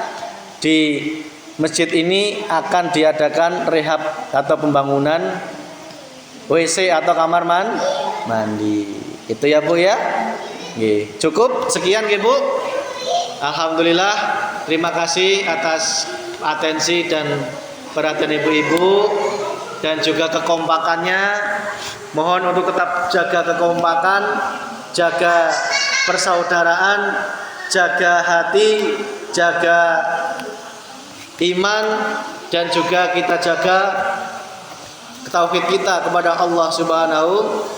di masjid ini akan diadakan rehab atau pembangunan WC atau kamar mandi. Itu ya Bu ya. Nggih, cukup sekian nggih Bu. Alhamdulillah, terima kasih atas atensi dan perhatian ibu-ibu dan juga kekompakannya. Mohon untuk tetap jaga kekompakan, jaga persaudaraan, jaga hati, jaga iman, dan juga kita jaga tauhid kita kepada Allah Subhanahu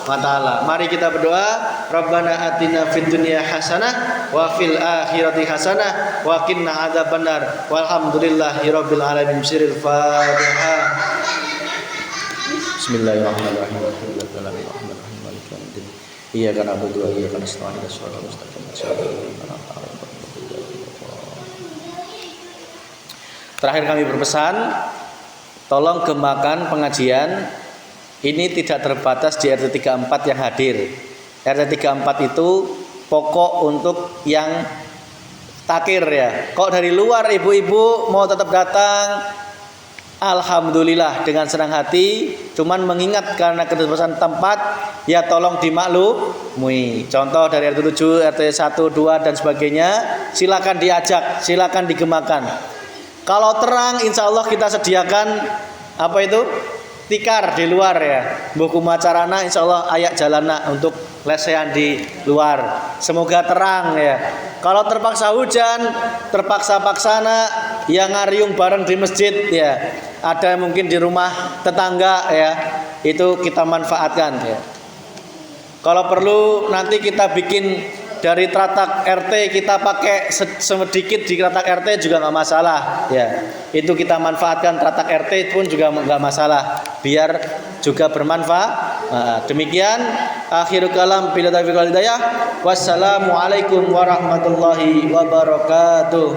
wa taala. Mari kita berdoa, Rabbana atina fid dunya hasanah wa fil akhirati hasanah wa qina adzabannar. Walhamdulillahirabbil alamin. Siril Fatihah. Bismillahirrahmanirrahim. Alhamdulillahirabbil alamin. Iyyaka na'budu wa iyyaka nasta'in. Shiratal mustaqim. Terakhir kami berpesan, tolong gemakan pengajian ini tidak terbatas di RT 34 yang hadir. RT 34 itu pokok untuk yang takir ya. Kok dari luar ibu-ibu mau tetap datang, alhamdulillah dengan senang hati. Cuman mengingat karena keterbatasan tempat, ya tolong dimaklumi. Contoh dari RT 7, RT 1, 2 dan sebagainya, silakan diajak, silakan digemakan. Kalau terang, insya Allah kita sediakan apa itu tikar di luar ya. Buku macarana, insya Allah ayak jalana untuk lesehan di luar. Semoga terang ya. Kalau terpaksa hujan, terpaksa paksana, yang ngariung bareng di masjid ya. Ada mungkin di rumah tetangga ya. Itu kita manfaatkan ya. Kalau perlu nanti kita bikin dari teratak RT kita pakai sedikit di teratak RT juga nggak masalah ya. Itu kita manfaatkan teratak RT pun juga nggak masalah biar juga bermanfaat. Demikian akhirul kalam bila taufiq wal hidayah. Wassalamualaikum warahmatullahi wabarakatuh.